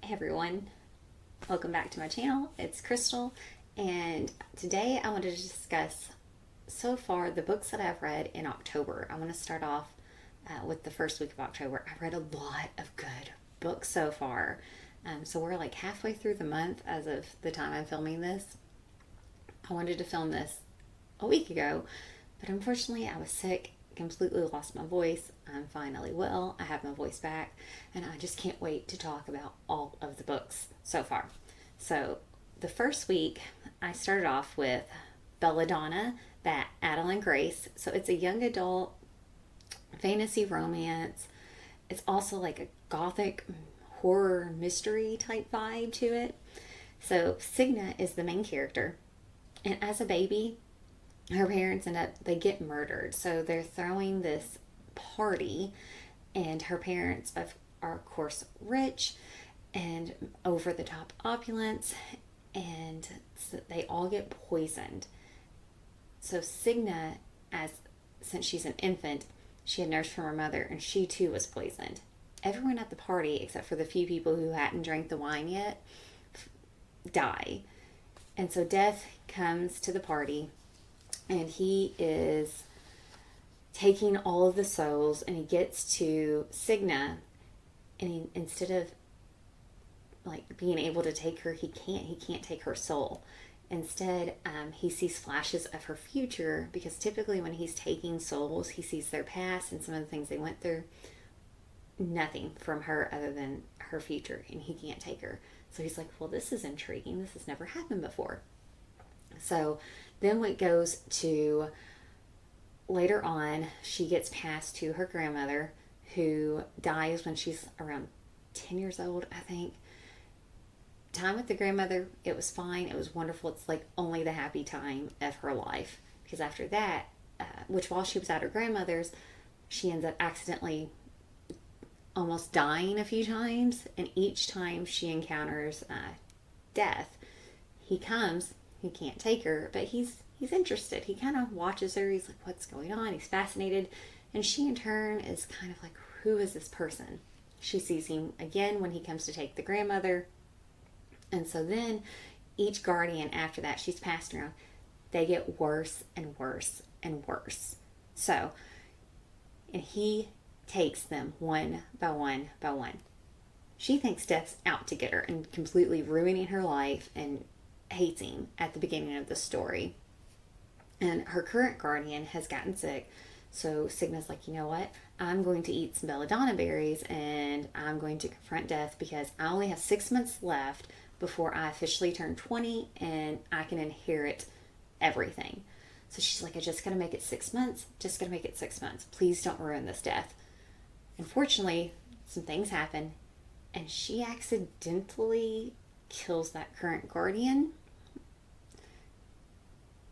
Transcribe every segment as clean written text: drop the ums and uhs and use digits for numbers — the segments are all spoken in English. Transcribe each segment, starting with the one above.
Hey everyone, welcome back to my channel. It's Crystal, and today I wanted to discuss so far the books that I've read in October. I want to start off with the first week of October. I've read a lot of good books so far. So we're like halfway through the month as of the time I'm filming this. I wanted to film this a week ago, but unfortunately I was sick, completely lost my voice. I'm finally well. I have my voice back, and I just can't wait to talk about all of the books so far. So, the first week, I started off with Belladonna by Adeline Grace. So, it's a young adult fantasy romance. It's also like a gothic horror mystery type vibe to it. So, Signa is the main character, and as a baby, her parents they get murdered. So they're throwing this party, and her parents are of course rich and over the top opulence, and so they all get poisoned. So Signa, as since she's an infant, she had nursed from her mother, and she too was poisoned. Everyone at the party, except for the few people who hadn't drank the wine yet, die. And so death comes to the party, and he is taking all of the souls, and he gets to Signa, and instead of like being able to take her, he can't take her soul. Instead, he sees flashes of her future, because typically when he's taking souls, he sees their past and some of the things they went through. Nothing from her other than her future, and he can't take her. So he's like, well, this is intriguing. This has never happened before. So then it goes to later on, she gets passed to her grandmother, who dies when she's around 10 years old, I think. Time with the grandmother, it was fine. It was wonderful. It's like only the happy time of her life. Because after that, which while she was at her grandmother's, she ends up accidentally almost dying a few times. And each time she encounters death, he comes. He can't take her, but he's interested. He kind of watches her. He's like, what's going on? He's fascinated. And she in turn is kind of like, who is this person? She sees him again when he comes to take the grandmother. And so then each guardian after that, she's passed around, they get worse and worse and worse. So, and he takes them one by one by one. She thinks death's out to get her and completely ruining her life, and hates him at the beginning of the story. And her current guardian has gotten sick. So Signa's like, you know what? I'm going to eat some belladonna berries, and I'm going to confront death, because I only have 6 months left before I officially turn 20 and I can inherit everything. So she's like, I just got to make it 6 months. Just got to make it 6 months. Please don't ruin this death. Unfortunately, some things happen, and she accidentally kills that current guardian,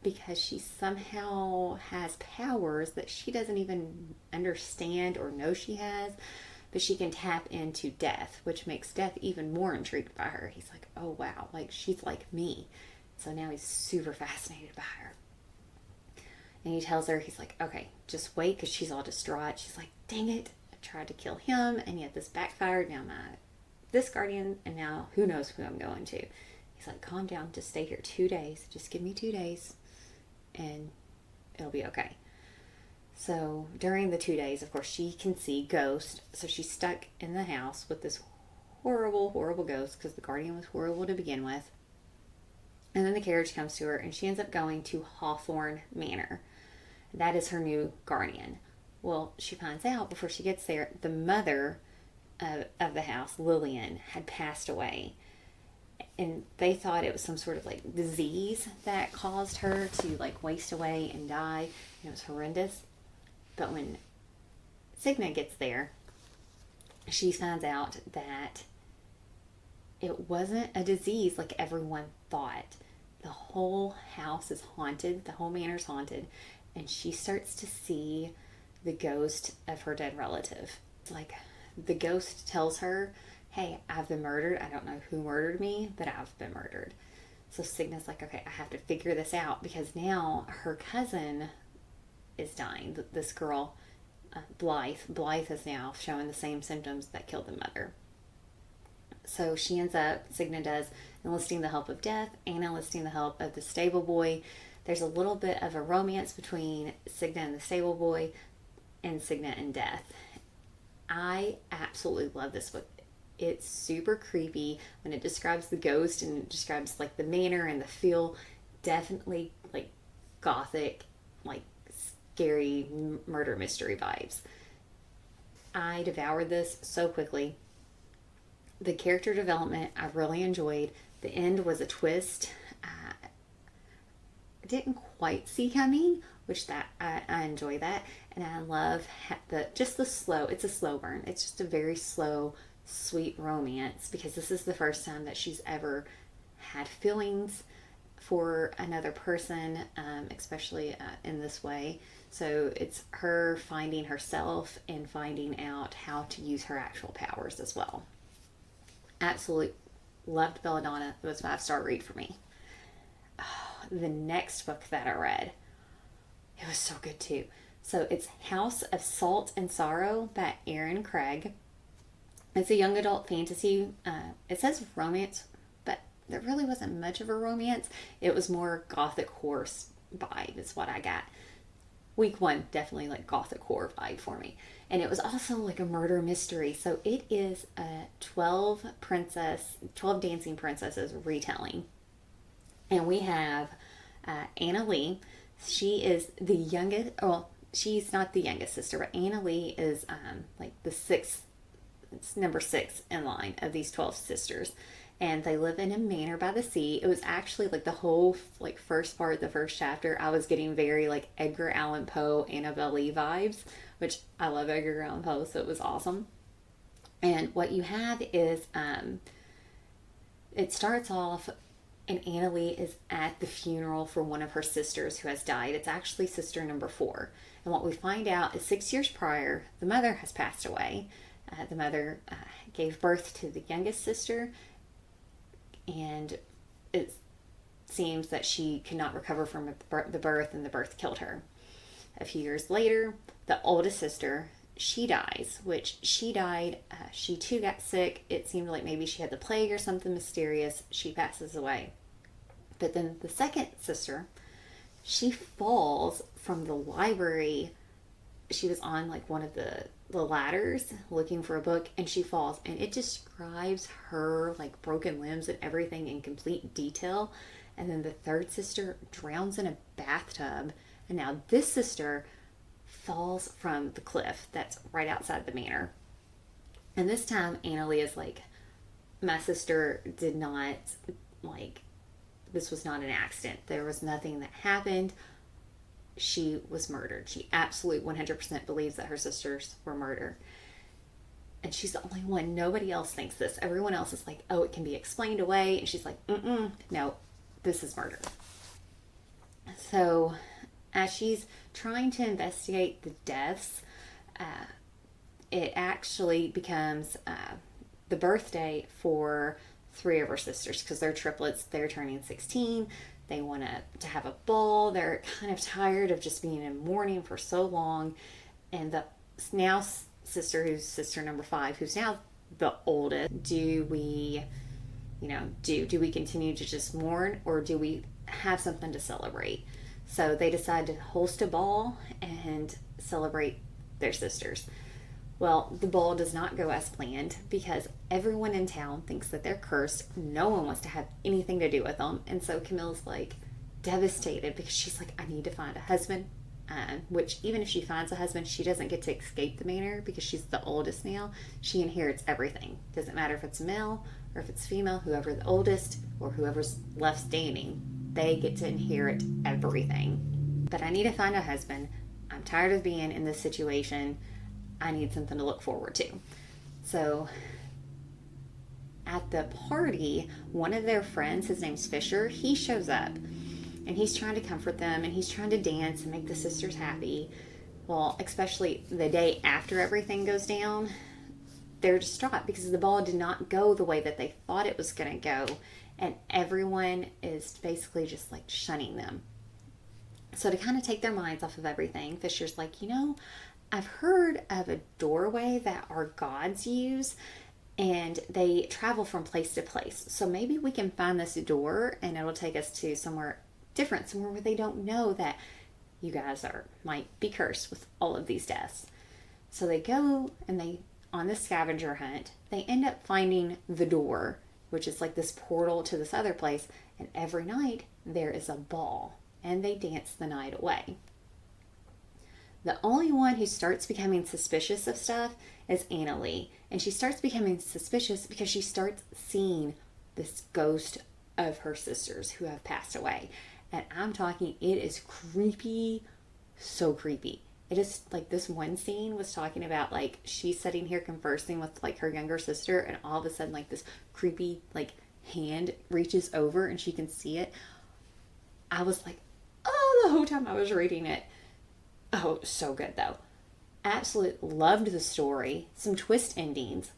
because she somehow has powers that she doesn't even understand or know she has, but she can tap into death, which makes death even more intrigued by her. He's like, oh wow, like she's like me. So now he's super fascinated by her. And he tells her, he's like, okay, just wait, because she's all distraught. She's like, dang it, I tried to kill him, and yet this backfired. Now this guardian, and now who knows who I'm going to. He's like, calm down, just stay here 2 days. Just give me 2 days, and it'll be okay. So during the 2 days, of course, she can see ghosts. So she's stuck in the house with this horrible, horrible ghost, because the guardian was horrible to begin with. And then the carriage comes to her, and she ends up going to Hawthorne Manor. That is her new guardian. Well, she finds out before she gets there, the mother of the house, Lillian, had passed away. And they thought it was some sort of like disease that caused her to like waste away and die. And it was horrendous. But when Signa gets there, she finds out that it wasn't a disease like everyone thought. The whole house is haunted. The whole manor's haunted. And she starts to see the ghost of her dead relative. Like, the ghost tells her, hey, I've been murdered. I don't know who murdered me, but I've been murdered. So Signa's like, okay, I have to figure this out, because now her cousin is dying. This girl, Blythe is now showing the same symptoms that killed the mother. So she ends up, Cigna does, enlisting the help of Death and enlisting the help of the stable boy. There's a little bit of a romance between Cigna and the stable boy and Cigna and Death. I absolutely love this book. It's super creepy when it describes the ghost and it describes like the manner and the feel. Definitely like gothic, like scary murder mystery vibes. I devoured this so quickly. The character development I really enjoyed. The end was a twist I didn't quite see coming, which that I enjoy that, and I love the slow. It's a slow burn. It's just a very slow, sweet romance because this is the first time that she's ever had feelings for another person, especially in this way. So it's her finding herself and finding out how to use her actual powers as well. Absolutely loved Belladonna. It was a 5-star read for me. The next book that I read, it was so good too. So it's House of Salt and Sorrow by Erin Craig. It's a young adult fantasy. It says romance, but there really wasn't much of a romance. It was more gothic horror vibe is what I got. Week one, definitely like gothic horror vibe for me. And it was also like a murder mystery. So it is a 12 dancing princesses retelling. And we have Anna Lee. She is the youngest, well, she's not the youngest sister, but Anna Lee is like the sixth, it's number 6 in line of these 12 sisters. And they live in a manor by the sea. It was actually like the whole like first part, the first chapter, I was getting very like Edgar Allan Poe, Annabelle Lee vibes, which I love Edgar Allan Poe, so it was awesome. And what you have is it starts off and Anna Lee is at the funeral for one of her sisters who has died. It's actually sister number 4. And what we find out is 6 years prior, the mother has passed away. The mother gave birth to the youngest sister, and it seems that she could not recover from the birth, and the birth killed her. A few years later, the oldest sister, she dies, which she died. She too got sick. It seemed like maybe she had the plague or something mysterious. She passes away. But then the second sister, she falls from the library. She was on like one of the ladders looking for a book, and she falls, and it describes her like broken limbs and everything in complete detail. And then the third sister drowns in a bathtub, and now this sister falls from the cliff that's right outside the manor. And this time Anna Lee is like, my sister did not, like, this was not an accident. There was nothing that happened. She was murdered. She absolutely 100% believes that her sisters were murdered. And she's the only one. Nobody else thinks this. Everyone else is like, oh, it can be explained away. And she's like, no, this is murder. So as she's trying to investigate the deaths, it actually becomes the birthday for 3 of her sisters because they're triplets. They're turning 16. They want to have a ball. They're kind of tired of just being in mourning for so long. And the now sister, who's sister number 5, who's now the oldest, do we continue to just mourn, or do we have something to celebrate? So they decide to host a ball and celebrate their sisters. Well, the ball does not go as planned because everyone in town thinks that they're cursed. No one wants to have anything to do with them. And so Camille's like devastated because she's like, I need to find a husband. Which even if she finds a husband, she doesn't get to escape the manor because she's the oldest now. She inherits everything. Doesn't matter if it's male or if it's female, whoever the oldest or whoever's left standing, they get to inherit everything. But I need to find a husband. I'm tired of being in this situation. I need something to look forward to. So at the party, one of their friends, his name's Fisher, he shows up and he's trying to comfort them and he's trying to dance and make the sisters happy. Well, especially the day after everything goes down, they're distraught because the ball did not go the way that they thought it was going to go, and everyone is basically just like shunning them. So to kind of take their minds off of everything, Fisher's like, I've heard of a doorway that our gods use, and they travel from place to place. So maybe we can find this door and it'll take us to somewhere different, somewhere where they don't know that you guys might be cursed with all of these deaths. So they go and they on this scavenger hunt, they end up finding the door, which is like this portal to this other place, and every night there is a ball and they dance the night away. The only one who starts becoming suspicious of stuff is Anna Lee. And she starts becoming suspicious because she starts seeing this ghost of her sisters who have passed away. And I'm talking, it is creepy, so creepy. It is like this one scene was talking about like she's sitting here conversing with like her younger sister, and all of a sudden like this creepy like hand reaches over and she can see it. I was like, oh, the whole time I was reading it. Oh, so good though. Absolutely loved the story. Some twist endings,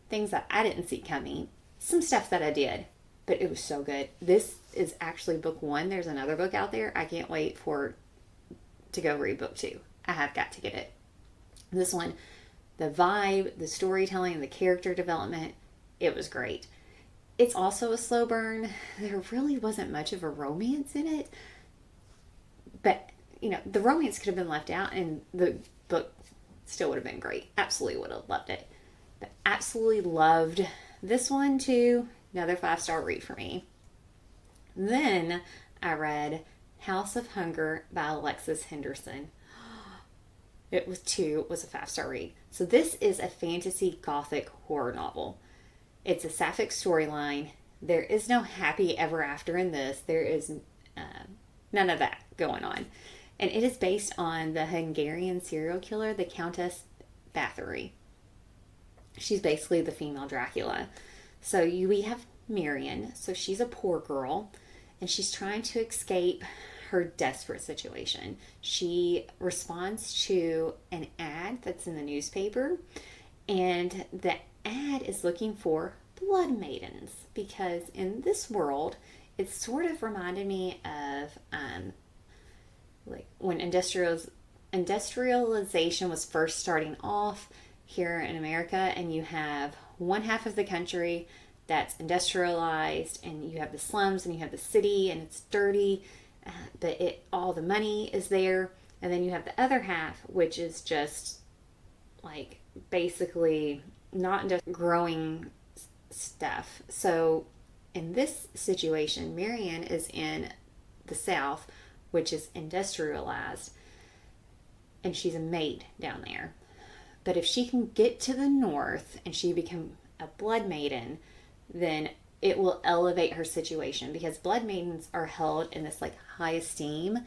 things that I didn't see coming, some stuff that I did, but it was so good. This is actually book 1. There's another book out there. I can't wait to go read book 2. I have got to get it. This one, the vibe, the storytelling, the character development, it was great. It's also a slow burn. There really wasn't much of a romance in it, but the romance could have been left out and the book still would have been great. Absolutely would have loved it. But absolutely loved this one too. Another 5-star read for me. Then I read House of Hunger by Alexis Henderson. It was a 5-star read. So this is a fantasy gothic horror novel. It's a sapphic storyline. There is no happy ever after in this. There is none of that going on. And it is based on the Hungarian serial killer, the Countess Bathory. She's basically the female Dracula. So we have Marion. So she's a poor girl, and she's trying to escape her desperate situation. She responds to an ad that's in the newspaper, and the ad is looking for blood maidens, because in this world, it sort of reminded me of like when industrialization was first starting off here in America, and you have one half of the country that's industrialized, and you have the slums, and you have the city, and it's dirty, but all the money is there, and then you have the other half, which is just like basically not just growing stuff. So in this situation, Marianne is in the South, which is industrialized, and she's a maid down there. But if she can get to the North and she become a blood maiden, then it will elevate her situation, because blood maidens are held in this like high esteem.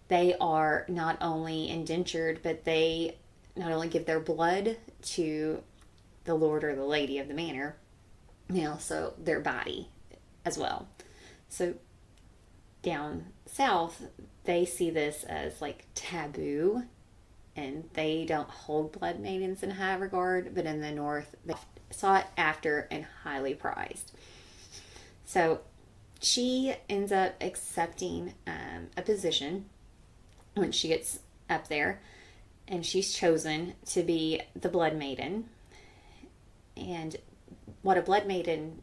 They are not only indentured, but they not only give their blood to the lord or the lady of the manor, they also their body as well. So down south, they see this as like taboo, and they don't hold blood maidens in high regard, but in the North, they sought after and highly prized. So she ends up accepting a position when she gets up there, and she's chosen to be the blood maiden. And what a blood maiden,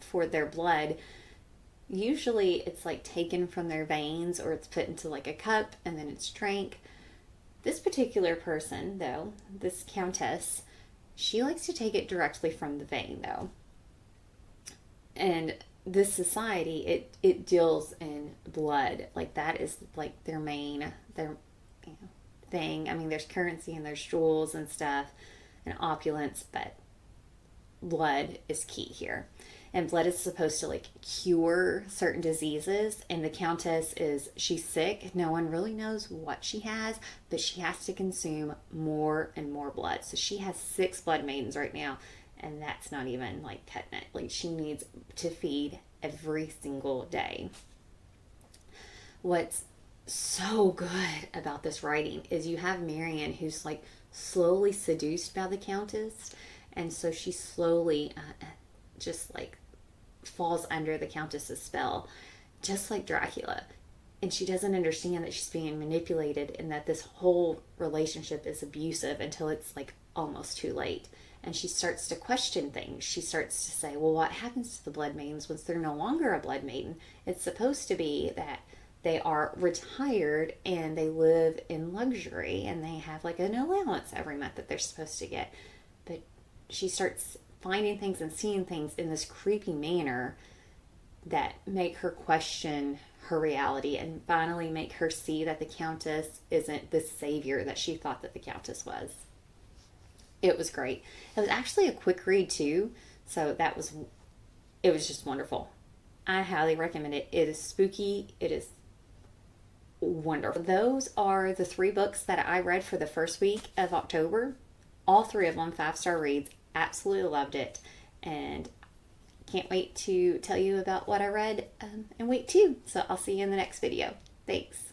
for their blood, usually it's like taken from their veins, or it's put into like a cup and then it's drank. This particular person, though, this countess, she likes to take it directly from the vein, though. And this society, it deals in blood. Like that is like their thing. I mean, there's currency and there's jewels and stuff and opulence, but blood is key here. And blood is supposed to like cure certain diseases. And the countess she's sick. No one really knows what she has, but she has to consume more and more blood. So she has 6 blood maidens right now. And that's not even like cutting it. Like she needs to feed every single day. What's so good about this writing is you have Marianne, who's like slowly seduced by the countess. And so she slowly just like falls under the countess's spell, just like Dracula. and she doesn't understand that she's being manipulated and that this whole relationship is abusive until it's like almost too late. And she starts to question things. She starts to say, well, what happens to the blood maidens once they're no longer a blood maiden? It's supposed to be that they are retired and they live in luxury and they have like an allowance every month that they're supposed to get. But she starts finding things and seeing things in this creepy manner that make her question her reality and finally make her see that the Countess isn't the savior that she thought that the Countess was. It was great. It was actually a quick read too, so it was just wonderful. I highly recommend it. It is spooky. It is wonderful. Those are the 3 books that I read for the first week of October. All 3 of them 5-star reads. Absolutely loved it. And can't wait to tell you about what I read in week 2. So I'll see you in the next video. Thanks.